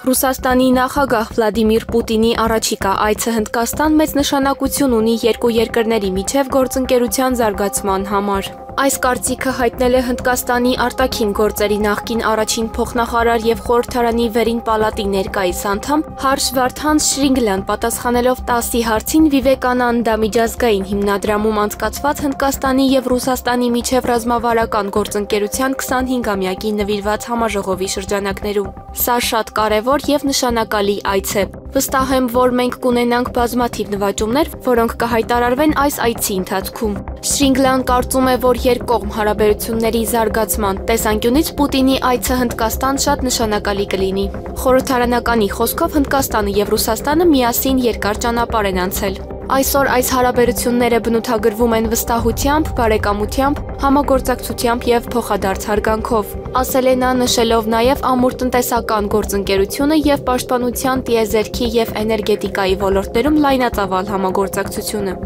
Ռուսաստանի նախագահ Վլադիմիր Պուտինի առաջիկա այցը Հնդկաստան մեծ նշանակություն ունի երկու երկրների միջև գործընկերության զարգացման համար։ Այս կարծիքը հայտնել է Հնդկաստանի արտաքին գործերի նախկին առաջին փոխնախարար եւ խորհրդարանի վերին պալատի ներկայիս անդամ Հարշ Վարդհան Շրինգլան պատասխանելով 10-ի հարցին Վիվեկանանդա միջազգային հիմնադրամում անցկացված Հնդկաստանի եւ Ռուսաստանի միջև ռազմավարական գործընկերության 25-ամյակի նվիրված համաժողովի շրջանակներում։ Սա շատ կարևոր եւ նշանակալի այց է։ Վստահ եմ, որ մենք կունենանք բազմաթիվ նվաճումներ, որոնք կհայտարարվեն այս այցի ընթացքում։ Շրինգլան կարծում է, որ երկկողմ հարաբերությունների զարգացման տեսանկյունից Պուտինի այցը Հնդկաստան շատ նշանակալի կլինի։ Խորհրդարանականի խոսքով Հնդկաստանը եւ Ռուսաստանը միասին երկար ճանապարհ են անցել։ Այսօր այս հարաբերությունները բնութագրվում են վստահությամբ, բարեկամությամբ, համագործակցությամբ եւ փոխադարձ հարգանքով, ասել է նա, նշելով նաեւ ամուր տնտեսական գործընկերությունը եւ պաշտպանության, տիեզերքի եւ էներգետիկայի ոլորտներում լայնածավալ համագործակցությունը։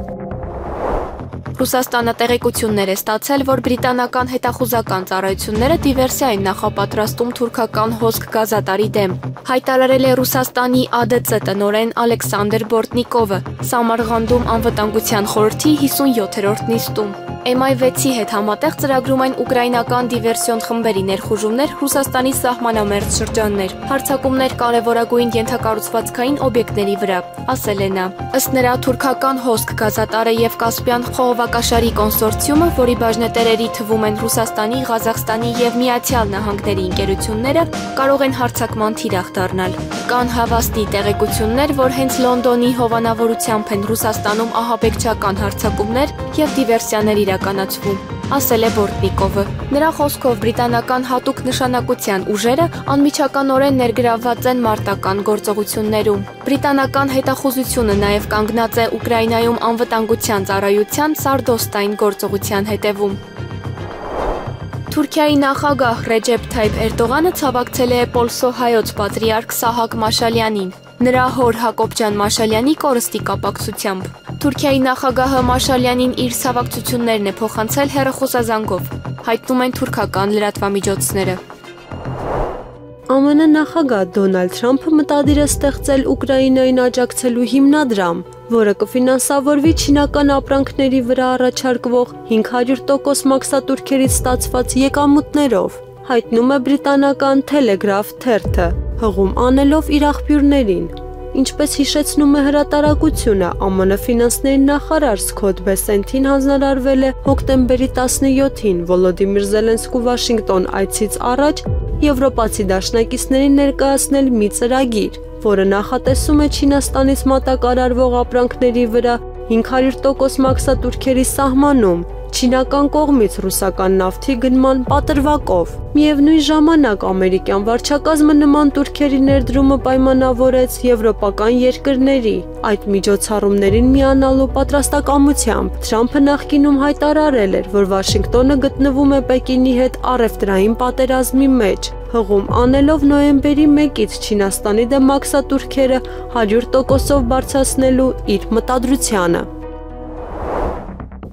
Ռուսաստանը տեղեկություններ է ստացել, որ բրիտանական հետախուզական ծառայությունները դիվերսիա են նախապատրաստում թուրքական հոսք գազատարի դեմ։ Հայտարարել է Ռուսաստանի ԱԴՑ տնօրեն Ալեքսանդր Բորտնիկովը Սամարղանդում անվտանգության խորհրդի 57-րդ նիստում։ MI6-ի հետ համատեղ ծրագրում են ուկրաինական դիվերսիոն խմբերի ներխուժումներ Ռուսաստանի սահմանամերձ շրջաններ, հարձակումներ կարևորագույն ենթակառուցվածքային օբյեկտների վրա, ասել է նա։ Ըստ նրա, թուրքական հոսք գազատարը եւ Կասպյան խողովակաշարի կոնսորցիումը, որի բաժնետերերի թվում են Ռուսաստանի, Ղազախստանի եւ Միացյալ Նահանգների ընկերությունները, կարող են հարձակման թիրախ դառնալ։ Կան հավաստի տեղեկություններ, որ հենց Լոնդոնի հովանավորությամբ են Ռուսաստանում ահաբեկչական հարձակումներ եւ դիվերսիաներ իրականացվում, ասել է Բորտնիկովը։ Նրա խոսքով բրիտանական հատուկ նշանակության ուժերը անմիջականորեն ներգրավված են մարտական գործողություններում։ Բրիտանական հետախուզությունը նաև կանգնած է Ուկրաինայում անվտանգության ծառայության սարդոստային գործողության հետևում։ Թուրքիայի նախագահ Ռեջեփ Թայիփ Էրդողանը ցավակցել է Պոլսո հայոց պատրիարք Սահակ Մաշալյանին, նրա հոր Հակոբջան Մաշալյանի կորստի կապակցությամբ։ Թուրքիայի նախագահը Մաշալյանին իր ցավակցություններն է փոխանցել հեռախոսազանգով, հայտնում են թուրքական լրատվամիջոցները։ ԱՄՆ նախագահ Դոնալդ Թրամփը մտադիր է ստեղծել Ուկրաինային աջակցելու հիմնադրամ, որը կֆինանսավորվի չինական ապրանքների վրա առաջարկվող 500% մաքսատուրքերից ստացված եկամուտներով, հայտնում է բրիտանական Telegraph թերթը, հղում անելով իր աղբյուրներին։ Ինչպես հիշեցնում է հրատարակությունը, ԱՄՆ ֆինանսների նախարար Սքոթ Բեսենթին հանձնարարվել է հոկտեմբերի 17-ին Վոլոդիմիր Զելենսկու Վաշինգտոն այցից առաջ եվրոպացի դաշնակիցներին ներկայացնել մի ծրագիր, որը նախատեսում է Չինաստանից մատակարարվող ապրանքների վրա 500% մաքսատուրքերի սահմանում չինական կողմից ռուսական նավթի գնման պատրվակով։ Միևնույն ժամանակ ամերիկյան վարչակազմը նման տուրքերի ներդրումը պայմանավորեց եվրոպական երկրների այդ միջոցառումներին միանալու պատրաստակամությամբ։ Թրամփը նախկինում հայտարարել էր, որ Վաշինգտոնը գտնվում է Պեկինի հետ առևտրային պատերազմի մեջ, հղում անելով նոյեմբերի 1-ից Չինաստանի դեմ մաքսատուրքերը 100%-ով բարձրացնելու իր մտադրությանը։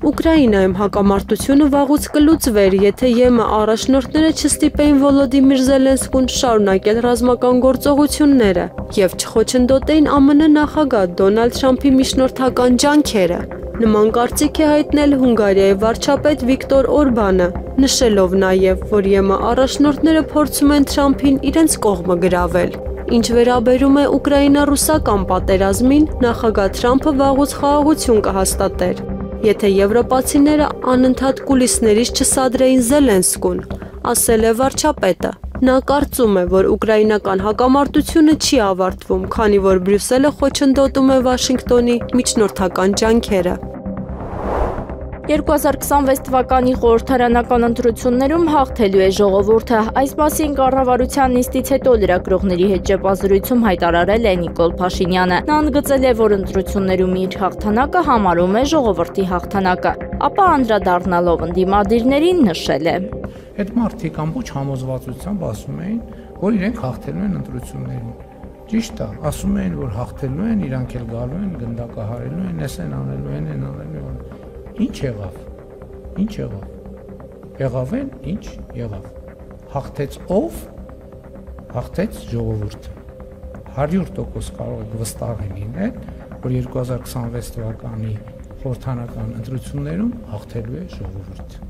Ուկրաինայում հակամարտությունը վաղուց կլուծվեր, եթե ԵՄ առաջնորդները չստիպեին Վոլոդիմիր Զելենսկուն շարունակել ռազմական գործողությունները եւ չխոչընդոտեին ԱՄՆ նախագահ Դոնալդ Թրամփի միջնորդական ջանքերը։ Նման կարծիք է հայտնել Հունգարիայի վարչապետ Վիկտոր Օրբանը, նշելով նաեւ, որ ԵՄ առաջնորդները փորձում են Թրամփին իրենց կողմը գրավել։ Ինչ վերաբերում է ուկրաինա-ռուսական պատերազմին, նախագահ Թրամփը վաղուց խաղաղություն կհաստատեր, եթե եվրոպացիները անընդհատ կուլիսներից չսադրեին Զելենսկուն, ասել է վարչապետը։ Նա կարծում է, որ ուկրաինական հակամարտությունը չի ավարտվում, քանի որ Բրյուսելը խոչընդոտում է Վաշինգտոնի միջնորդական ջանքերը։ 2026 թվականի խորհրդարանական ընտրություններում հաղթելու է ժողովուրդը։ Այս մասին կառավարության նիստից հետո լրագրողների հետ ճեպազրույցում հայտարարել է Նիկոլ Փաշինյանը։ Նա ընդգծել է, որ ընտրություններում իր հաղթանակը համարում է ժողովրդի հաղթանակը, ապա անդրադառնալով ընդդիմադիրներին նշել է. Այդ մարդիկ ամբողջ համոզվածությամբ ասում էին, որ իրենք հաղթելու են ընտրություններում։ Ճիշտ է, ասում էին, որ հաղթելու են, իրանք էլ գալու են, գնդակահարելու են, էս են անելու են, անելու են։ Ինչ եղավ։ Եղավ են, ինչ եղավ։ Հաղթեց ով, հաղթեց ժողովուրդը։ 100% կարող եք վստահ լինել, որ 2026 թվականի խորհրդանական ընտրություններում հաղթելու է ժողովուրդը։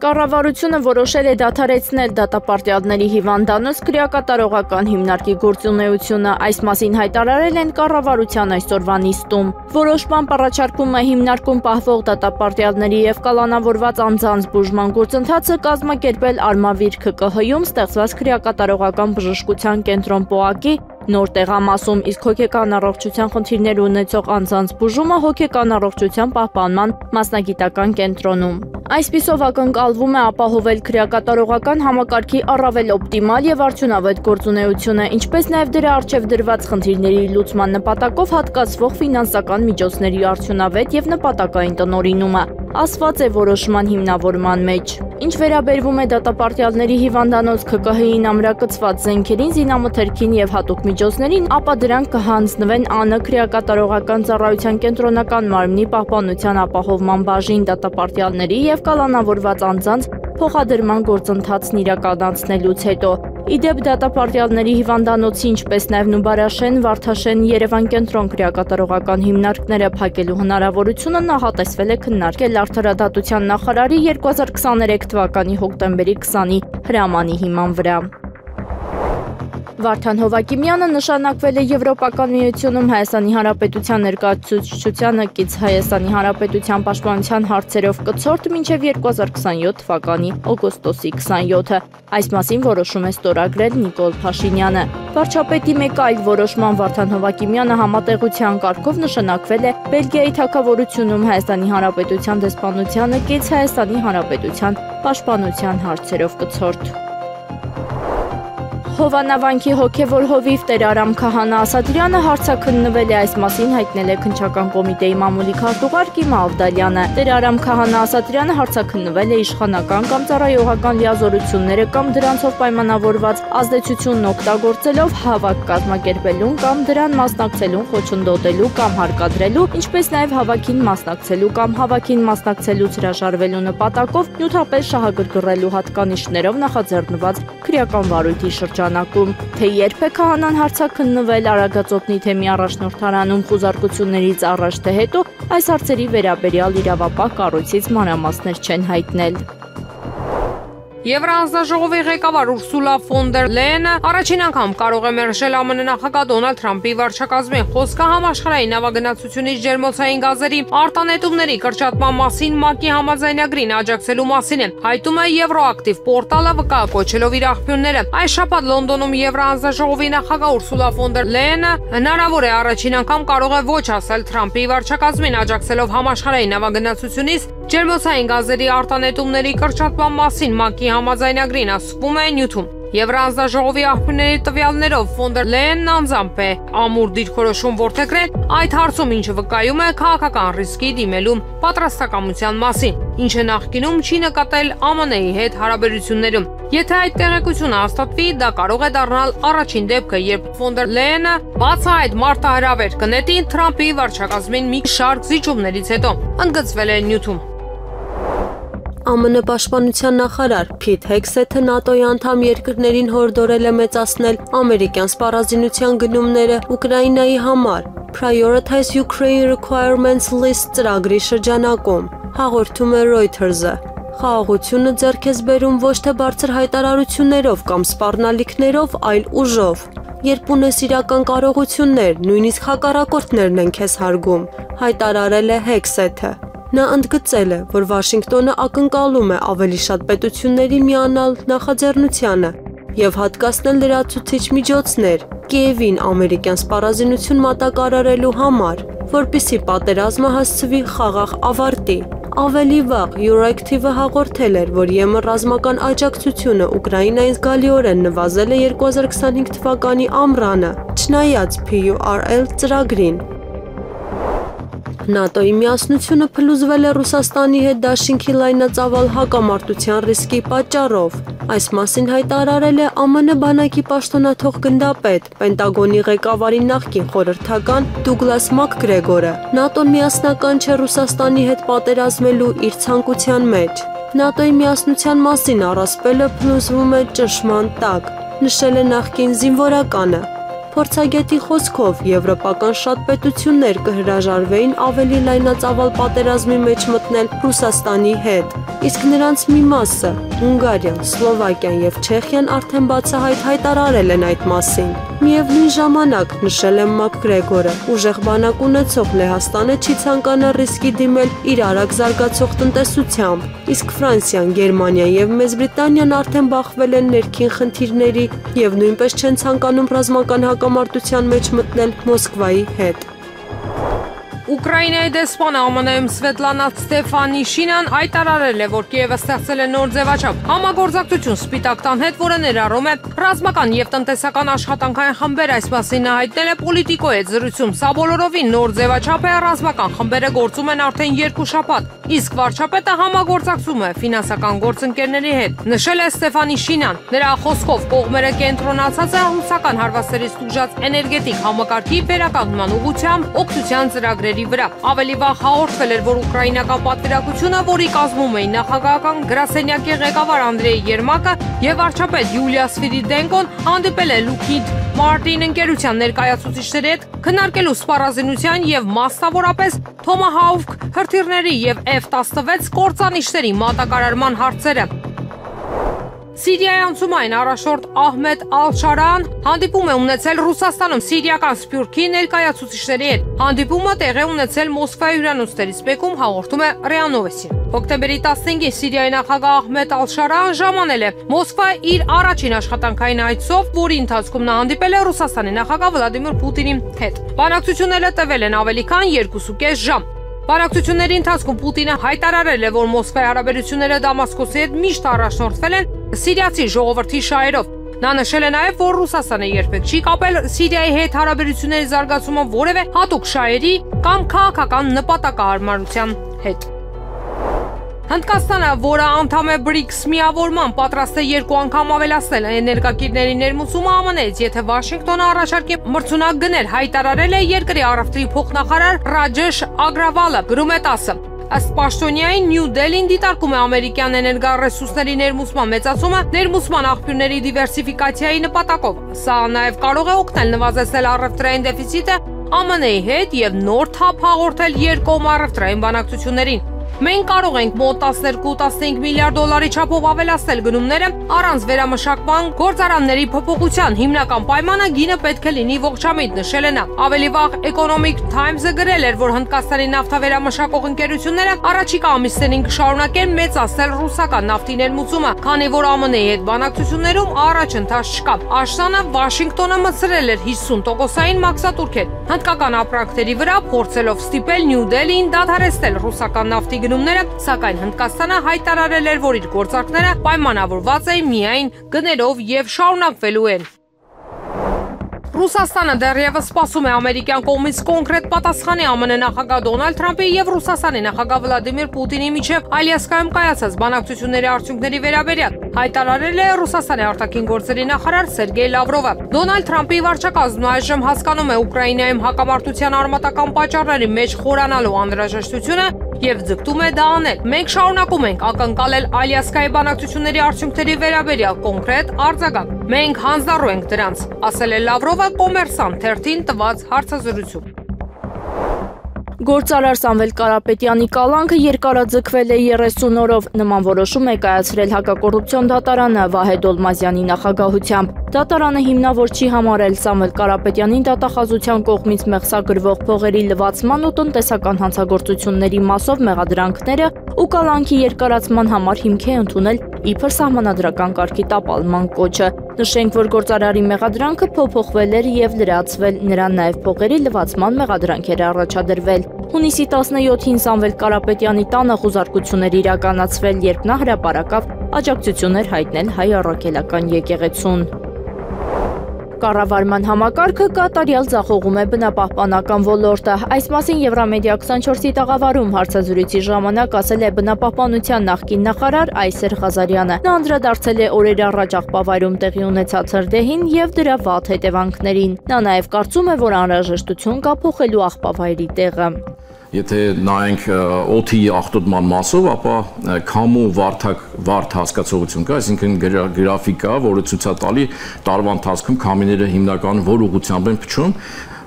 Կառավարությունը որոշել է դադարեցնել դատապարտյալների հիվանդանոց քրեակատարողական հիմնարկի գործունեությունը, այս մասին հայտարարել են կառավարության այսօրվա նիստում։ Որոշմամբ առաջարկվում է հիմնարկում պահվող դատապարտյալների եւ կալանավորված անձանց բուժման գործընթացը կազմակերպել Արմավիր ՔԿՀ-ում ստեղծված քրեակատարողական բժշկության կենտրոն ՊՕԱԿ-ի նոր տեղամասում, իսկ հոգեկան առողջության խնդիրներ ունեցող անձանց բուժումը հոգեկան առողջության պահպանման մասնագիտական կենտրոնում։ Այսպիսով ակնկալվում է ապահովել քրեակատարողական համակարգի առավել օպտիմալ եւ արդյունավետ գործունեությունը, ինչպես նաեւ դրա առջեւ դրված խնդիրների լուծման նպատակով հատկացվող ֆինանսական միջոցների արդյունավետ եւ նպատակային տնօրինումը, ասված է որոշման հիմնավորման մեջ։ Ինչ վերաբերվում է դատապարտյալների հիվանդանոց ՔԿՀ-ին ամրակցված զենքերին, զինամթերքին եւ հատուկ միջոցներին, ապա դրանք կհանձնվեն ԱՆ քրեակատարողական ծառայության կենտրոնական մարմնի պահպանության ապահովման բաժին դատապարտյալների եւ կալանավորված անձանց փոխադրման գործընթացն իրականացնելուց հետո։ Իդեպ դատապարտյալների հիվանդանոցի, ինչպես նաև Նուբարաշեն, Վարդաշեն, Երևան կենտրոն քրեակատարողական հիմնարկները փակելու հնարավորությունը նախատեսվել է քննարկել Արդարադատության նախարարի 2023 թվականի հոկտեմբերի 20-ի հրամանի հիման վրա։ Վարդան Հովակիմյանը նշանակվել է Եվրոպական միությունում Հայաստանի Հանրապետության ներկայացուցչությանը կից Հայաստանի Հանրապետության պաշտպանության հարցերով կցորդ մինչև 2027 թվականի օգոստոսի 27-ը։ Այս մասին որոշում է ստորագրել Նիկոլ Փաշինյանը։ Վարչապետի մեկ այլ որոշման Վարդան Հովակիմյանը համատեղության կարգով նշանակվել է Բելգիայի թագավորությունում Հայաստանի Հանրապետության դեսպանությանը կից Հայաստանի Հանրապետության պաշտպանության հարցերով կցորդ։ Հովանավանքի հոգևոր հովիվ Տեր Արամ Քահանա Ասատրյանը հարցաքննվել է, այս մասին հայտնել է քննչական կոմիտեի մամուլի քարտուղար Կիմա Ավդալյանը։ Տեր Արամ Քահանա Ասատրյանը հարցաքննվել է իշխանական կամ ծառայողական լիազորությունները կամ դրանցով պայմանավորված ազդեցությունն օգտագործելով հավաք կազմակերպելուն կամ դրան մասնակցելուն խոչընդոտելու կամ հարկադրելու, ինչպես նաև հավաքին մասնակցելու կամ հավաքին մասնակցելուց հրաժարվելու նպատակով նյութապես շահագրգռելու հատկանիշներով նախաձեռնված քրեական վարույթի շրջանակում, թե երբ է Քահանան հարցաքննվել Արագածոտնի թեմի առաջնորդարանում խուզարկություններից առաջ թե հետո, այս հարցերի վերաբերյալ իրավապահ կառույցից մանրամասներ չեն հայտնել։ Եվրահանձնաժողովի ղեկավար Ուրսուլա ֆոն դեր Լեյենը առաջին անգամ կարող է մերժել ԱՄՆ նախագահ Դոնալդ Թրամփի վարչակազմի խոսքը համաշխարհային նավագնացությունից ջերմոցային գազերի արտանետումների կրճատման մասին ՄԱԿ-ի համաձայնագրին աջակցելու մասին է հայտում է Եվրոակտիվ պորտալը վկայակոչելով իր աղբյուրները։ Այս շաբաթ Լոնդոնում Եվրահանձնաժողովի նախագահ Ուրսուլա ֆոն դեր Լեյենը հնարավոր է առաջին անգամ կարող է ոչ ասել Թրամփի վարչակազմին աջակցելով համաշխարհային նավագնացությունից ջերմոցային գազերի արտանետումների կրճատման մասին ՄԱԿ-ի համաձայնագրին ասվում է նյութում։ Եվրահանձնաժողովի աղբյուրների տվյալներով ֆոն դեր Լեյենն անձամբ է ամուր դիրքորոշում որդեգրել այդ հարցում, ինչը վկայում է քաղաքական ռիսկի դիմելու պատրաստակամության մասին, ինչը նախկինում չի նկատել ԱՄՆ-ի հետ հարաբերություններում։ Եթե այդ տեղեկությունը հաստատվի, դա կարող է դառնալ առաջին դեպքը, երբ ֆոն դեր Լեյենը բացահայտ մարտահրավեր կնետի Թրամփի վարչակազմին մի շարք զիջումներից հետո, ընդգծվել է նյութում։ ԱՄՆ պաշտպանության նախարար Փիթ Հեքսեթը ՆԱՏՕ-ի անդամ երկրներին հորդորել է մեծացնել ամերիկյան սպառազինության գնումները Ուկրաինայի համար Prioritize Ukraine Requirements List ծրագրի շրջանակում, հաղորդում է Reuters-ը։ Խաղաղությունը ձեռք է բերում ոչ թե բարձր հայտարարություններով կամ սպառնալիքներով, այլ ուժով։ Երբ ունես իրական կարողություններ, նույնիսկ հակառակորդներն են քեզ հարգում, հայտարարել է Հեքսեթը։ Նա ընդգծել է, որ Վաշինգտոնը ակնկալում է ավելի շատ պետությունների միանալ նախաձեռնությանը եւ հատկացնել լրացուցիչ միջոցներ Կիևին ամերիկյան սպառազինություն մատակարարելու համար, որպիսի պատերազմը հասցվի խաղաղ ավարտի։ Ավելի վաղ Euractiv-ը հաղորդել էր, որ ԵՄ ռազմական աջակցությունը Ուկրաինային զգալիորեն նվազել է 2025 թվականի ամռանը, չնայած PURL ծրագրին։ ՆԱՏՕ-ի միասնությունը փլուզվել է Ռուսաստանի հետ դաշինքի լայնածավալ հակամարտության ռիսկի պատճառով։ Այս մասին հայտարարել է ԱՄՆ բանակի պաշտոնաթող գնդապետ, Պենտագոնի ղեկավարի նախկին խորհրդական Դուգլաս Մակգրեգորը։ ՆԱՏՕ-ն միասնական չէ Ռուսաստանի հետ պատերազմելու իր ցանկության մեջ։ ՆԱՏՕ-ի միասնության մասին առասպելը փլուզվում է ճնշման տակ, նշել է նախկին զինվորականը։ Փորձագետի խոսքով եվրոպական շատ պետություններ կհրաժարվեին ավելի լայնածավալ պատերազմի մեջ մտնել Ռուսաստանի հետ, իսկ նրանց մի մասը՝ Հունգարիան, Սլովակիան եւ Չեխիան արդեն բացահայտ հայտարարել են այդ մասին։ Միևնույն ժամանակ, նշել է Մակգրեգորը, ուժեղ բանակ ունեցող Լեհաստանը չի ցանկանա ռիսկի դիմել իր արագ զարգացող տնտեսությամբ, իսկ Ֆրանսիան, Գերմանիան եւ Մեծ Բրիտանիան արդեն բախվել են ներքին խնդիրների եւ նույնպես չեն ցանկանում ռազմական հակամարտության մեջ մտնել Մոսկվայի հետ։ Ուկրաինայի դեսպան ԱՄՆ-ում Սվետլանա Ստեֆանիշինան հայտարարել է, որ Կիևը ստեղծել է նոր ձևաչափ համագործակցություն Սպիտակ տան հետ, որը ներառում է ռազմական եւ տնտեսական աշխատանքային խմբեր, այս մասին նա հայտնել է Պոլիտիկոյի հետ զրույցում։ Սա բոլորովին նոր ձևաչափ է, ռազմական խմբերը գործում են արդեն 2 շաբաթ, իսկ վարչապետը համագործակցում է ֆինանսական գործընկերների հետ, նշել է Ստեֆանիշինան։ Նրա խոսքով կողմերը կենտրոնացած են ռուսական հարվածներից տուժած էներգետիկ համակարգի վերականգնման ուղղությամբ օգնության ծրագրերի վրա։ Ավելի վաղ հաղորդվել էր, որ ուկրաինական պատվիրակությունը, որի կազմում էին նախագահական գրասենյակի ղեկավար Անդրեյ Երմակը եւ վարչապետ Յուլիա Սվիրիդենկոն, հանդիպել է Lockheed Martin ընկերության ներկայացուցիչների հետ, քննարկելու սպառազինության եւ մասնավորապես Tomahawk հրթիռների եւ F-16 կործանիչների մատակարարման հարցերը։ Սիրիայի անցումային առաջնորդ Ահմեդ Ալ-Շարան հանդիպում է ունեցել Ռուսաստանում սիրիական Սփյուռքի ներկայացուցիչների հետ։ Հանդիպումը տեղի ունեցել Մոսկվայի հյուրանոցներից մեկում, հաղորդում է ՌԻԱ Նովոստին։ Հոկտեմբերի 15-ին Սիրիայի նախագահ Ահմեդ Ալ-Շարան ժամանել է Մոսկվա իր առաջին աշխատանքային այցով, որի ընթացքում նա հանդիպել է Ռուսաստանի նախագահ Վլադիմիր Պուտինի հետ։ Բանակցությունները տևել են ավելի քան 2.5 ժամ։ Բանակցությունների ընթացքում Պուտինը հայտարարել է, որ Մոսկվայի հարաբերությունները Դամասկոսի հետ միշտ առաջնորդվել են սիրիացի ժողովրդի շահերով։ Նա նշել է նաև, որ Ռուսաստանը երբեք չի կապել Սիրիայի հետ հարաբերությունների զարգացումը որևէ հատուկ շահերի կամ քաղաքական նպատակահարմարության հետ։ Հնդկաստանը, որը անդամ է BRICS միավորման, պատրաստ է 2 անգամ ավելացնել էներգակիրների ներմուծումը ԱՄՆ-ից, եթե Վաշինգտոնը առաջարկի մրցունակ գներ, հայտարարել է երկրի առևտրի փոխնախարար Ռաջեշ Ագրավալը, գրում է ՏԱՍՍ-ը։ Ըստ պաշտոնյայի Նյու Դելին դիտարկում է ամերիկյան էներգառեսուրսների ներմուծման մեծացումը ներմուծման աղբյուրների դիվերսիֆիկացիայի նպատակով։ Սա նաև կարող է օգնել նվազեցնել առևտրային դեֆիցիտը ԱՄՆ-ի հետ եւ նոր թափ հաղորդել երկկողմ առևտրային բանակցություններին։ Մենք կարող ենք մոտ 12-15 միլիարդ դոլարի չափով ավելացնել գնումները առանց վերամշակման գործարանների փոփոխության։ Հիմնական պայմանը գինը պետք է լինի ողջամիտ, նշել է նա։ Ավելի վաղ Economic Times-ը գրել էր, որ Հնդկաստանի նավթավերամշակող ընկերությունները առաջիկա ամիսներին կշարունակեն մեծացնել ռուսական նավթի ներմուծումը, քանի որ ԱՄՆ-ի հետ բանակցություններում առաջընթաց չկա։ Աշտանը Վաշինգտոնը մտցրել էր 50%-ային մաքսատուրքեր հնդկական ապրանքների վրա, փորձելով ստիպել Նյու Դելիին դադարեցնել ռուսական նավթի գնումները, սակայն Հնդկաստանը հայտարարել էր, որ իր գործարքները պայմանավորված են միայն գներով եւ շարունակվելու են։ Ռուսաստանը դեռևս սպասում է ամերիկյան կողմից կոնկրետ պատասխանի ԱՄՆ նախագահ Դոնալդ Թրամփի եւ Ռուսաստանի նախագահ Վլադիմիր Պուտինի միջև Ալյասկայում կայացած բանակցությունների արդյունքների վերաբերյալ, հայտարարել է Ռուսաստանի արտաքին գործերի նախարար Սերգեյ Լավրովը։ Դոնալդ Թրամփի վարչակազմն այժմ հասկանում է Ուկրաինայում հակամարտության արմատական պատճառների մեջ խորանալու անհրաժեշտությունը եւ ձգտում է դա անել։ Մենք շարունակում ենք ակնկալել Ալյասկայի բանակցությունների արդյունքների վերաբերյալ կոնկրետ արձագանք։ Մենք հանձնառու ենք դրանց, ասել է Լավրովը Կոմերսանտ թերթին տված հարցազրույցում։ Գործարար Սամվել Կարապետյանի կալանքը երկարաձգվել է 30 օրով, նման որոշում է կայացրել հակակոռուպցիոն դատարանը Վահե Դոլմազյանի նախագահությամբ։ Դատարանը հիմնավոր չի համարել Սամվել Կարապետյանին դատախազության կողմից մեղսագրվող փողերի լվացման ու տնտեսական հանցագործությունների մասով մեղադրանքները ու կալանքի երկարացման համար հիմք է ընդունել իբր սահմանադրական կարգի տապալման կոչը։ Նշենք, որ գործարարի մեղադրանքը փոփոխվել էր եւ լրացվել, նրան նաեւ փողերի լվացման մեղադրանք էր առաջադրվել։ Հունիսի 17-ին Սամվել Կարապետյանի տանը խուզարկություններ իրականացվել, երբ նա հրապարակավ աջակցություն էր հայտնել հայ առաքելական եկեղեցուն։ Կառավարման համակարգը կատարյալ ձախողում է բնապահպանական ոլորտը։ Այս մասին Եվրամեդիա 24-ի տաղավարում հարցազրույցի ժամանակ ասել է բնապահպանության նախկին նախարար Այսեր Ղազարյանը։ Նա անդրադարձել է օրեր առաջ աղբավայրում տեղի ունեցած հրդեհին եւ դրա վատ հետևանքներին։ Նա նաեւ կարծում է, որ անհրաժեշտություն կա փոխելու աղբավայրի տեղը։ Եթե նայենք օդի աղտոտման մասով, ապա քամու վարդ հասկացողություն կա, այսինքն գրաֆիկ կա, որը ցույց է տալի տարվա ընթացքում քամիները հիմնականում որ ուղղությամբ են փչում,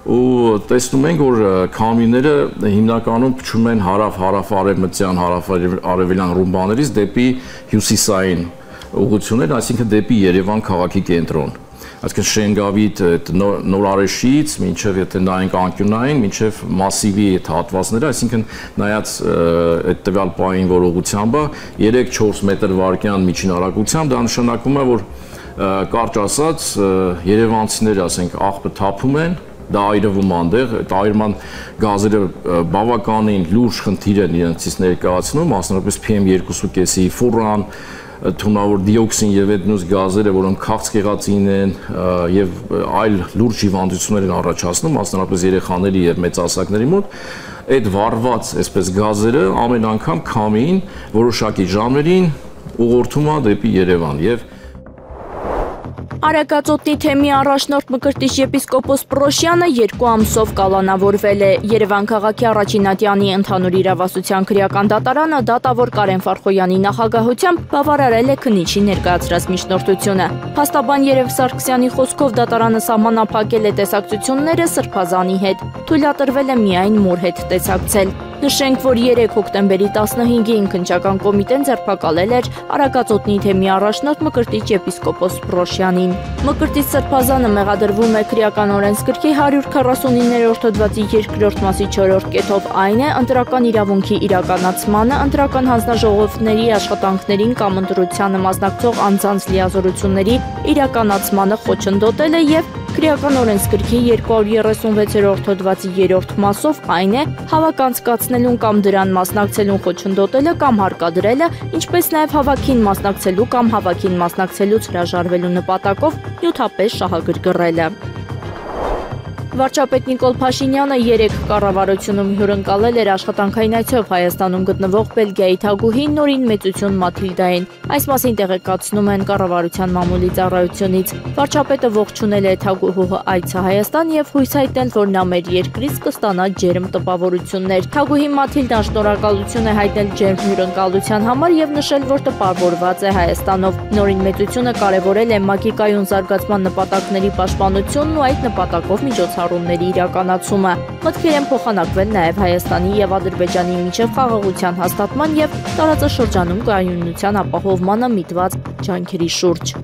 ու տեսնում ենք, որ քամիները հիմնականում փչում են հարավ-արևմտյան, հարավ-արևելյան ռումբաներից դեպի հյուսիսային ուղղություններ, այսինքն դեպի Երևան քաղաքի կենտրոն։ Այսինքն Շենգավիթ Նորարեշից մինչև եթե նայենք անկյունային, մինչև Մասիվի այդ հատվածները, այսինքն նայած այդ տվյալ պահին որ ուղղությամբ է 3-4 մետր վարկյան միջին արագությամբ, դա նշանակում է, որ կարճ ասած երևանցիները, ասենք, աղբը թափում են, դա այրվում այնտեղ, այդ այրման գազերը բավականին լուրջ խնդիր են իրենցից ներկայացնում, մասնավորապես PM2.5-ի ֆուրան, թունավոր դիոքսին եւ այդ մյուս գազերը, որոնք քաղցկեղածին են եւ այլ լուրջ հիվանդություններ են առաջացնում, մասնավորապես երեխաների եւ մեծահասակների մոտ, այդ վառված, այսպես գազերը ամեն անգամ քամին որոշակի ժամերին ուղղորդում է դեպի Երևան եւ Արագածոտնի թեմի առաջնորդ Մկրտիչ եպիսկոպոս Պրոշյանը 2 ամսով կալանավորվել է։ Երևան քաղաքի առաջին ատյանի ընդհանուր իրավասության քրեական դատարանը դատավոր Կարեն Ֆարխոյանի նախագահությամբ բավարարել է քննիչի ներկայացրած միջնորդությունը։ Փաստաբան Երև Սարգսյանի խոսքով դատարանը սահմանափակել է տեսակցությունները Սրբազանի հետ։ Թույլատրվել է միայն մոր հետ տեսակցել։ Նշենք, որ 3 հոկտեմբերի 15-ին քննչական կոմիտեն ձերբակալել էր Արագածոտնի թեմի առաջնորդ Մկրտիչ եպիսկոպոս Պրոշյանին։ Մկրտիչ Սրբազանը մեղադրվում է քրեական օրենսգրքի 149-րդ հոդվածի 2-րդ մասի 4-րդ կետով, այն է ընտրական իրավունքի իրականացմանը, ընտրական հանձնաժողովների աշխատանքներին կամ ընտրությանը մասնակցող անձանց լիազորությունների իրականացմանը խոչընդոտելը եւ քրեական օրենսգրքի 236-րդ հոդվածի 3-րդ մասով, այն է հավաքանցկացնելուն կամ դրան մասնակցելուն խոչընդոտելը կամ հարկադրելը, ինչպես նաև հավաքին մասնակցելու կամ հավաքին մասնակցելուց հրաժարվելու նպատակով նյութապես շահագրգռելը։ Վարչապետ Նիկոլ Փաշինյանը 3 կառավարությունում հյուրընկալել էր աշխատանքային այցով Հայաստանում գտնվող Բելգիայի թագուհին Նորին Մեծություն Մաթիլդային։ Այս մասին տեղեկացնում են կառավարության մամուլի ծառայությունից։ Վարչապետը ողջունել է թագուհու այցը Հայաստան եւ հույս հայտնել, որ նա մեր երկրից կստանա ջերմ տպավորություններ։ Թագուհի Մաթիլդան շնորհակալություն է հայտնել ջերմ հյուրընկալության համար եւ նշել, որ տպավորված է Հայաստանով։ Նորին Մեծությունը կարևորել է մագիկայուն զարգացման նպատակների պաշտպանությունն ու այդ նպատակով միջոցառումների իրականացումը։ Մտքեր են փոխանակվել նաև Հայաստանի եւ Ադրբեջանի միջև խաղաղության հաստատման եւ տարածաշրջանում կայունության ապահովմանը միտված ջանքերի շուրջ։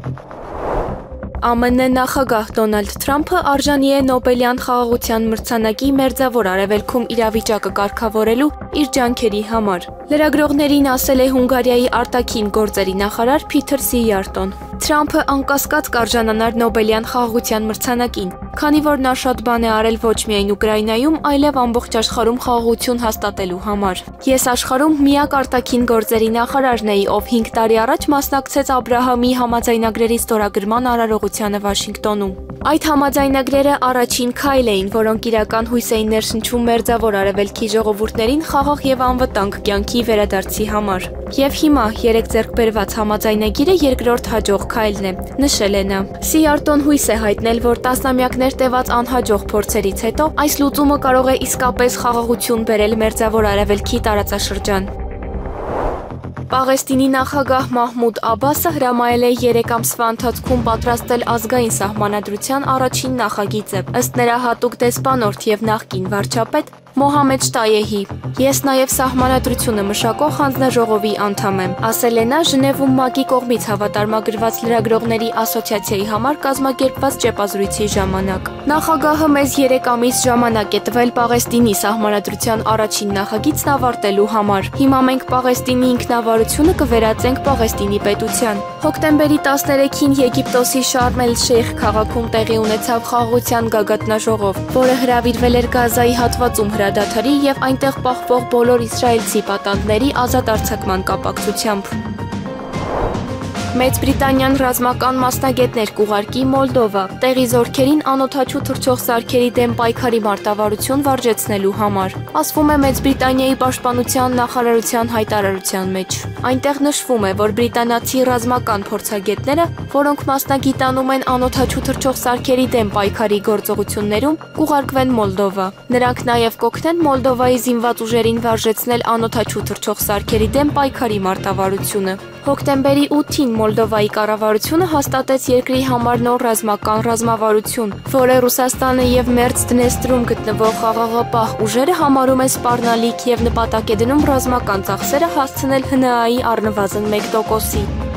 ԱՄՆ նախագահ Դոնալդ Թրամփը արժանի է Նոբելյան խաղաղության մրցանակի մերձավոր արևելքում իրավիճակը կարգավորելու իր ջանքերի համար։ Լրագրողներին ասել է Հունգարիայի արտաքին գործերի նախարար Փիթր Սիյարտոն։ Թրամփը անկասկած կարժանանար Նոբելյան խաղաղության մրցանակին, քանի որ նա շատ բան է արել ոչ միայն Ուկրաինայում, այլև ամբողջ աշխարհում խաղաղություն հաստատելու համար։ Ես աշխարհում միակ արտաքին գործերի նախարարն էի, ով 5 տարի առաջ մասնակցեց Աբրահամի համաձայնագրերի ստորագրման արարողությանը Վաշինգտոնում։ Այդ համաձայնագրերը առաջին քայլ էին, որոնք իրական հույս էին ներշնչում մերձավոր արևելքի ժողովուրդներին խաղաղ եւ անվտանգ կյանքի վերադարձի համար։ Եվ հիմա 3 ձեռք բերված համաձայնագիրը երկրորդ հաջող քայլն է, նշել է նա։ Սիյարտոն հույս է հայտնել, որ տասնամյակներ տևած անհաջող փորձերից հետո այս լուծումը կարող է իսկապես խաղաղություն բերել մերձավոր արևելքի տարածաշրջան։ Պաղեստինի նախագահ Մահմուդ Աբասը հրամայել է 3 ամսվա ընթացքում պատրաստել ազգային սահմանադրության առաջին նախագիծը, ըստ նրա հատուկ դեսպանորդ եւ նախկին վարչապետ Մոհամեդ Շտայեհի։ Ես նաև սահմանադրությունը մշակող հանձնաժողովի անդամ եմ, ասել է նա Ժնևում ՄԱԿ-ի կողմից հավատարմագրված լրագրողների ասոցիացիայի համար կազմակերպված ճեպազրույցի ժամանակ։ Նախագահը մեզ 3 ամիս ժամանակ է տվել Պաղեստինի սահմանադրության առաջին նախագիծն ավարտելու համար։ Հիմա մենք Պաղեստինի ինքնավարությունը կվերածենք Պաղեստինի պետության։ Հոկտեմբերի 13-ին Եգիպտոսի Շարմ էլ-Շեյխ քաղաքում տեղի ունեցավ խաղաղության գագաթնաժողով, որը հրավիրվել էր Գազայի հատվածում հրադադարի եւ այնտեղ պահվող բոլոր իսրայելցի պատանդների ազատ արձակման կապակցությամբ։ Մեծ Բրիտանիան ռազմական մասնագետներ կուղարկի Մոլդովա, տեղի զորքերին անօդաչու թռչող սարքերի դեմ պայքարի մարտավարություն վարժեցնելու համար, ասվում է Մեծ Բրիտանիայի պաշտպանության նախարարության հայտարարության մեջ։ Այնտեղ նշվում է, որ բրիտանացի ռազմական փորձագետները, որոնք մասնագիտանում են անօդաչու թռչող սարքերի դեմ պայքարի գործողություններում, կուղարկվեն Մոլդովա։ Նրանք նաև կօգնեն Մոլդովայի զինված ուժերին վարժեցնել անօդաչու թռչող սարքերի դեմ պայքարի մարտավարությունը։ Հոկտեմբերի 8-ին Մոլդովայի կառավարությունը հաստատեց երկրի համար նոր ռազմական ռազմավարություն, որը Ռուսաստանը եւ Մերձ Դնեստրում գտնվող խաղաղապահ ուժերը համարում են սպառնալիք եւ նպատակ է դնում ռազմական ծախսերը հասցնել ՀՆԱ-ի առնվազն 1%-ի։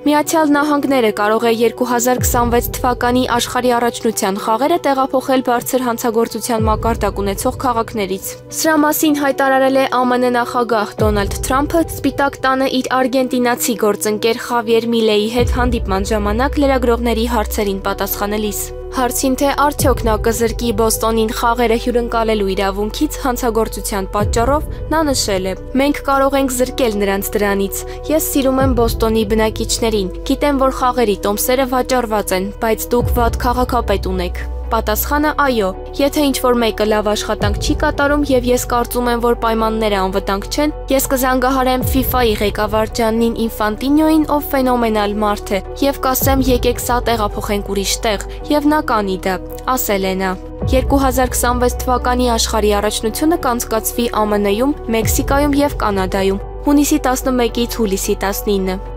Միացյալ Նահանգները կարող է 2026 թվականի աշխարհի առաջնության խաղերը տեղափոխել բարձր հանցագործության մակարդակ ունեցող քաղաքներից։ Սրա մասին հայտարարել է ԱՄՆ նախագահ Դոնալդ Թրամփը Սպիտակ տանը իր արգենտինացի գործընկեր Խավիեր Միլեի հետ հանդիպման ժամանակ լրագրողների հարցերին պատասխանելիս։ Հարցին թե արդյոք նա կզրկի Բոստոնին խաղերը հյուրընկալելու իրավունքից հանցագործության պատճառով, նա նշել է. «Մենք կարող ենք զրկել նրանց դրանից։ Ես սիրում եմ Բոստոնի բնակիչներին։ Գիտեմ, որ խաղերի տոմսերը վաճառված են, բայց դուք վատ քաղաքապետ ունեք»։ Պատասխանը այո, եթե ինչ-որ մեկը լավ աշխատանք չի կատարում եւ ես կարծում եմ, որ պայմանները անվտանգ չեն, ես կզանգահարեմ FIFA-ի ղեկավար Ջանին Ինֆանտինյոին, ով ֆենոմենալ մարդ է, եւ կասեմ եկեք սա տեղափոխենք ուրիշ տեղ, եւ նա կանի դա, ասել է նա։ 2026 թվականի աշխարհի առաջնությունը կանցկացվի ԱՄՆ-ում, Մեքսիկայում եւ Կանադայում, հունիսի 11-ից հուլիսի 19։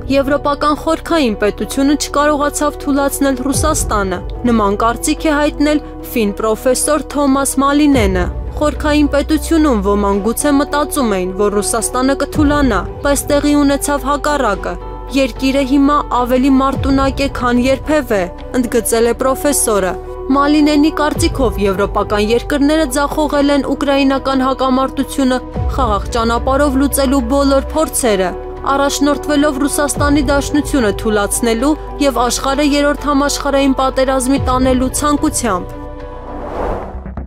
Եվրոպական խորհրդային պետությունը չկարողացավ թուլացնել Ռուսաստանը։ Նման կարծիք է հայտնել ֆին պրոֆեսոր Թոմաս Մալինենը։ Խորհրդային պետությունում ոմանք գուցե մտածում էին, որ Ռուսաստանը կթուլանա, բայց տեղի ունեցավ հակառակը։ Երկիրը հիմա ավելի մարտունակ է, քան երբևէ, ընդգծել է պրոֆեսորը։ Մալինենի կարծիքով եվրոպական երկրները ձախողել են ուկրաինական հակամարտությունը խաղաղ ճանապարհով լուծելու բոլոր փորձերը, առաջնորդվելով Ռուսաստանի Դաշնությունը թուլացնելու եւ աշխարհը երրորդ համաշխարհային պատերազմի տանելու ցանկությամբ։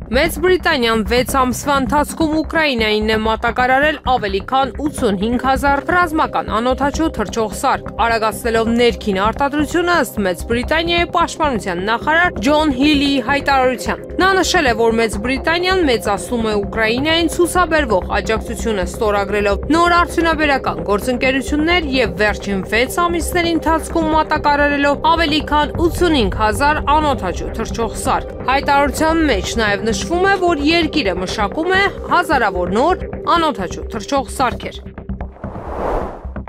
Մեծ Բրիտանիան 6 ամսվա ընթացքում Ուկրաինային է մատակարարել ավելի քան 85,000 ռազմական անօդաչու թռչող սարք, արագացնելով ներքին արտադրությունը ըստ Մեծ Բրիտանիայի պաշտպանության նախարար Ջոն Հիլիի հայտարարության։ Նա նշել է, որ Մեծ Բրիտանիան մեծացնում է Ուկրաինային ցուցաբերվող աջակցությունը ստորագրելով նոր արդյունաբերական գործընկերություններ եւ վերջին 6 ամիսների ընթացքում մատակարարելով ավելի քան 85,000 անօդաչու թռչող սարք։ Հայտարարության մեջ նաեւ նշվում է, որ երկիրը մշակում է հազարավոր նոր անօդաչու թռչող սարքեր։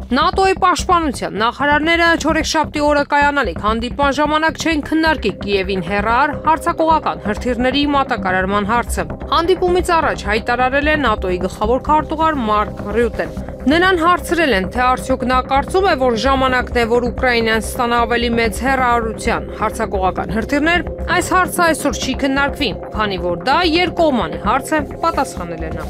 ՆԱՏՕ-ի պաշտպանության նախարարները չորեքշաբթի օրը կայանալիք հանդիպման ժամանակ չեն քննարկի Կիևին հեռահար հարձակողական հրթիռների մատակարարման հարցը։ Հանդիպումից առաջ հայտարարել է ՆԱՏՕ-ի գլխավոր քարտուղար Մարկ Ռյուտեն։ Նրան հարցրել են, թե արդյոք նա կարծում է, որ ժամանակն է, որ Ուկրաինան ստանա ավելի մեծ հեռահարության հարձակողական հրթիռներ, այս հարցը այսօր չի քննարկվի, քանի որ դա երկկողմանի հարց է, պատասխանել է նա։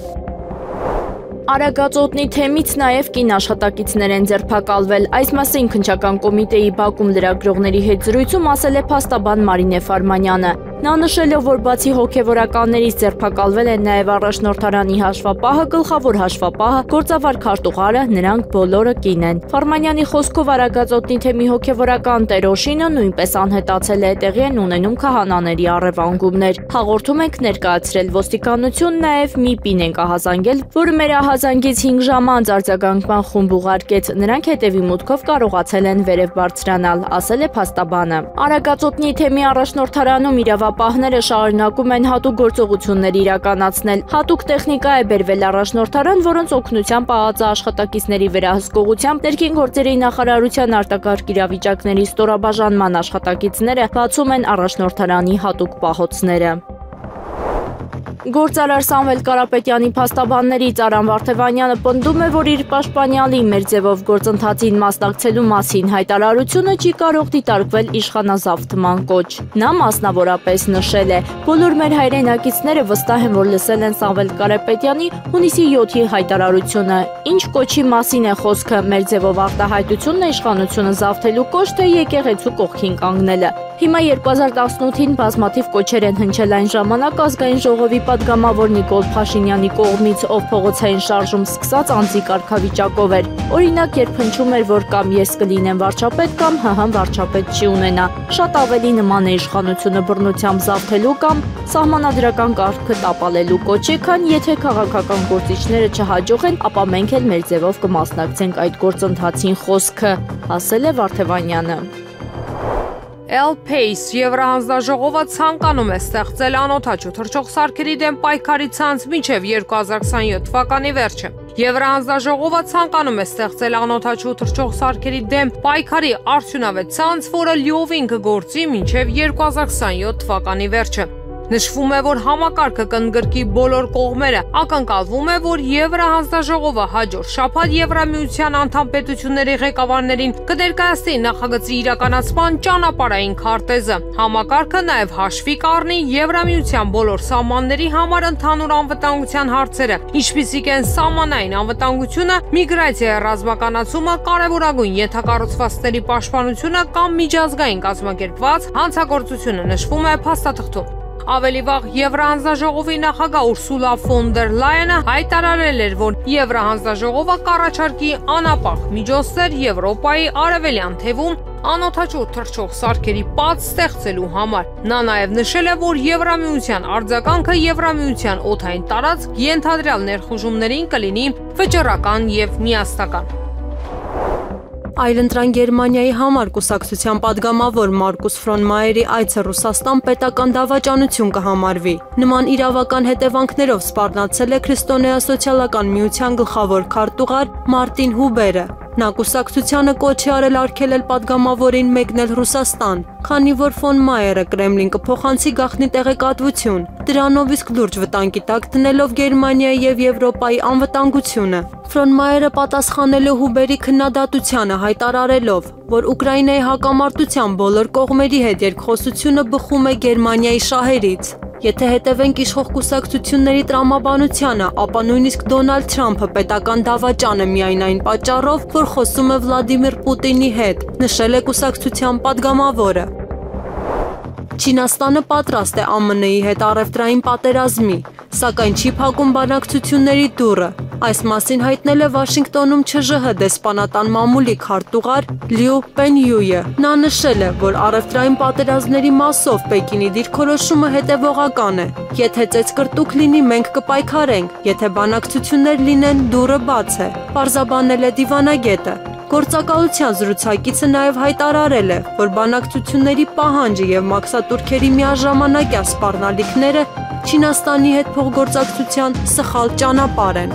Արագածոտնի թեմից նաև կին աշխատակիցներ են ձերբակալվել։ Այս մասին քննչական կոմիտեի Բաքում լրագրողների հետ զրույցում ասել է փաստաբան Մարինե Ֆարմանյանը։ Նա նշել է, որ բացի հոգևորականներից ձերբակալվել են նաև առաջնորդարանի հաշվապահը, գլխավոր հաշվապահը, գործավար քարտուղարը, նրանք բոլորը կին են։ Ֆարմանյանի խոսքով Արագածոտնի թեմի հոգևորական տերոշինը նույնպես անհետացել է, տեղի են ունենում քահանաների առևանգումներ։ Հաղորդում ենք ներկայացրել ոստիկանություն, նաև մի պին ենք ահազանգել, որը մեր ահազանգից 5 ժամ անց արձագանքման խումբ ուղարկեց։ Նրանք հետևի մուտքով կարողացել են վերև բարձրանալ, ասել է փաստաբանը։ Արագածոտնի թեմի առաջնորդարանում իրավապահները շարունակում են հատուկ գործողություններ իրականացնել։ Հատուկ տեխնիկա է բերվել առաջնորդարան, որոնց օգնությամբ ԱԱԾ աշխատակիցների վրա հսկողությամբ ներքին գործերի նախարարության արտակարգ իրավիճակների ստորաբաժանման աշխատակիցները բացում են առաջնորդարանի հատուկ պահոցները։ Գործարար Սամվել Կարապետյանի փաստաբաններից Արամ Վարդևանյանը պնդում է, որ իր պաշտպանյալի մեր ձևով գործընթացին մասնակցելու մասին հայտարարությունը չի կարող դիտարկվել իշխանազավթման կոչ։ Նա մասնավորապես նշել է. «Բոլոր մեր հայրենակիցները վստահ են, որ լսել են Սամվել Կարապետյանի հունիսի 7-ի հայտարարությունը։ Ինչ կոչի մասին է խոսքը, մեր ձևով արտահայտությունն է իշխանությունը զավթելու կոչ, թե եկեղեցու կողքին կանգնելը։ Հիմա 2018-ին բազմաթիվ կոչեր են հնչել այն ժամանակ ազգային ժողովի պատգամավոր Նիկոլ Փաշինյանի կողմից, ով փողոցային շարժում սկսած անձի կարգավիճակով էր։ Օրինակ, երբ հնչում էր, որ կամ ես կլինեմ վարչապետ, կամ ՀՀ վարչապետ չի ունենա, շատ ավելի նման է իշխանությունը բռնությամբ զավթելու կամ սահմանադրական կարգը տապալելու կոչի, քան եթե քաղաքական գործիչները չհաջողեն, ապա մենք էլ մեր ձևով կմասնակցենք այդ գործընթացին խոսքը, ասել է Վարդևանյանը։ Pace Եվրահանձնաժողովը ցանկանում է ստեղծել անօթաչու թռչող սարքերի դեմ պայքարի ցանց մինչև 2027 թվականի վերջը։ Եվրահանձնաժողովը ցանկանում է ստեղծել անօթաչու թռչող սարքերի դեմ պայքարի արդյունավետ ցանց, որը լիովին կգործի մինչև 2027 թվականի վերջը։ Նշվում է, որ համակարգը կընդգրկի բոլոր կողմերը, ակնկալվում է, որ Եվրահանձնաժողովը հաջորդ շաբաթ Եվրամիության անդամ պետությունների ղեկավարներին կներկայացնի նախագծի իրականացման ճանապարհային քարտեզը։ Համակարգը նաև հաշվի կառնի Եվրամիության բոլոր սահմանների համար ընդհանուր անվտանգության հարցերը, ինչպիսիք են սահմանային անվտանգությունը, միգրացիայի ռազմականացումը, կարևորագույն ենթակառուցվածքների պաշտպանությունը կամ միջազգային կազմակերպված հանցագործությունը, նշվում է փաստաթղթում։ Ավելի վաղ Եվրահանձնաժողովի նախագահ Ուրսուլա ֆոն դեր Լայենը հայտարարել էր, որ Եվրահանձնաժողովը կառաջարկի անապահ միջոցներ Եվրոպայի արևելյան թևում անօթաչու թռչող սարքերի պատ ստեղծելու համար։ Նա նաև նշել է, որ Եվրամիության արձագանքը Եվրամիության օդային տարածք ենթադրյալ ներխուժումներին կլինի վճռական եւ միասնական։ Այլընտրանք Գերմանիայի համար կուսակցության падգամավոր Մարկուս Ֆրոնմայերի այցը Ռուսաստան պետական դավաճանություն կհամարվի։ Նման իրավական հետևանքներով սպառնացել է Քրիստոնեա-սոցիալական միության գլխավոր քարտուղար Մարտին Հուբերը։ Նա կուսակցությանը կոչ է արել արգելել падգամավորին մեկնել Ռուսաստան, քանի որ ֆոն Մայերը Կրեմլին կփոխանցի գաղտնի տեղեկատվություն, դրանով իսկ լուրջ վտանգի տակ դնելով Գերմանիայի եւ Եվրոպայի անվտանգությունը։ Ֆրոնմայերը պատասխանել է Հուբերի քննադատությանը հայտարարելով, որ Ուկրաինայի հակամարտության բոլոր կողմերի հետ երկխոսությունը բխում է Գերմանիայի շահերից։ Եթե հետևենք իշխող կուսակցությունների տրամաբանությանը, ապա նույնիսկ Դոնալդ Թրամփը պետական դավաճան է միայն այն պատճառով, որ խոսում է Վլադիմիր Պուտինի հետ, նշել է կուսակցության падգամավորը։ Չինաստանը պատրաստ է ԱՄՆ-ի հետ առևտրային պատերազմի, սակայն չի փակում բանակցությունների դուռը։ Այս մասին հայտնել է Վաշինգտոնում ՉԺՀ դեսպանատան մամուլի քարտուղար Լյու Պենյուը։ Նա նշել է, որ առևտրային պատերազմների մասով Պեկինի դիրքորոշումը հետևողական է։ Եթե ծեծկրտուկ լինի, մենք կպայքարենք, եթե բանակցություններ լինեն, դուռը բաց է, պարզաբանել է դիվանագետը։ Գործակալության զրուցակիցը նաև հայտարարել է, որ բանակցությունների պահանջը եւ մաքսատուրքերի միաժամանակյա սպառնալիքները Չինաստանի հետ փոխգործակցության սխալ ճանապարհ են։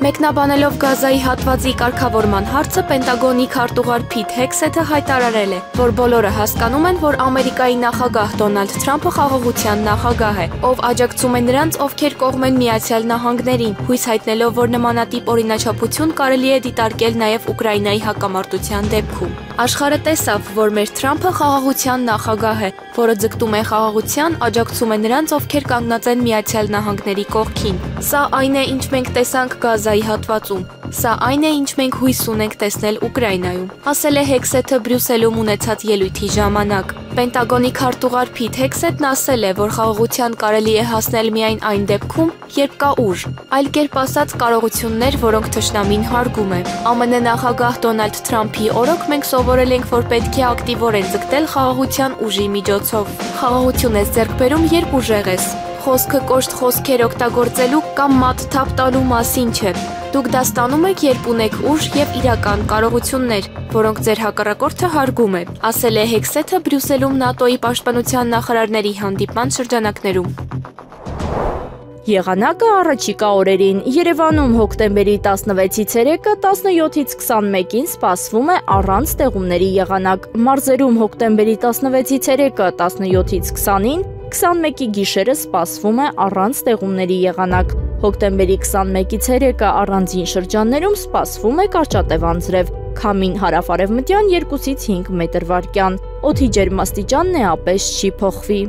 Մեկնաբանելով Գազայի հատվածի կարգավորման հարցը, Պենտագոնի քարտուղար Փիթ Հեքսեթը հայտարարել է, որ բոլորը հասկանում են, որ Ամերիկայի նախագահ Դոնալդ Թրամփը խաղաղության նախագահ է, ով աջակցում է նրանց, ովքեր կողմ են Միացյալ Նահանգներին, հույս հայտնելով, որ նմանատիպ օրինաչափություն կարելի է դիտարկել նաև Ուկրաինայի հակամարտության դեպքում։ Աշխարհը տեսավ, որ մեր Թրամփը խաղաղության նախագահ է, որը ձգտում է խաղաղության, աջակցում է նրանց, ովքեր կանգնած են Միացյալ Նահանգների կողքին։ Սա այն է, ինչ մենք տեսանք Գազայի հատվածում։ Սա այն է, ինչ մենք հույս ունենք տեսնել Ուկրաինայում, ասել է Հեքսեթը Բրյուսելում ունեցած ելույթի ժամանակ։ Պենտագոնի քարտուղար Փիթ Հեքսեթն ասել է, որ խաղաղության կարելի է հասնել միայն այն դեպքում, երբ կա ուժ, այլ կերպ ասած կարողություններ, որոնք թշնամին հարգում է։ ԱՄՆ նախագահ Դոնալդ Թրամփի օրոք մենք սովորել ենք, որ պետք է ակտիվորեն ձգտել խաղաղության ուժի միջոցով։ Խաղաղություն ես ձեռք բերում, երբ ուժեղ ես։ Խոսքը կոշտ խոսքեր օգտագործելու կամ մատ թափ տալու մասին չէ։ Դուք դա ստանում եք, երբ ունեք ուժ եւ իրական կարողություններ, որոնք ձեր հակառակորդը հարգում է, ասել է Հեքսեթը Բրյուսելում ՆԱՏՕ-ի պաշտպանության նախարարների հանդիպման շրջանակներում։ Եղանակը առաջիկա օրերին Երևանում հոկտեմբերի 16-ից 3-ը, 17-ից 21-ին սպասվում է առանց ստեղումների եղանակ։ Մարզերում հոկտեմբերի 16-ից 3-ը, 17-ից 20-ին, 21-ի գիշերը սպասվում է առանց ստեղումների եղանակ։ Հոկտեմբերի 21-ից 3-ը առանձին շրջաններում սպասվում է կարճատև անձրև, քամին հարավ-արևմտյան 2-ից 5 մետր վարկյան։ Օդի ջերմաստիճանն էապես չի փոխվի։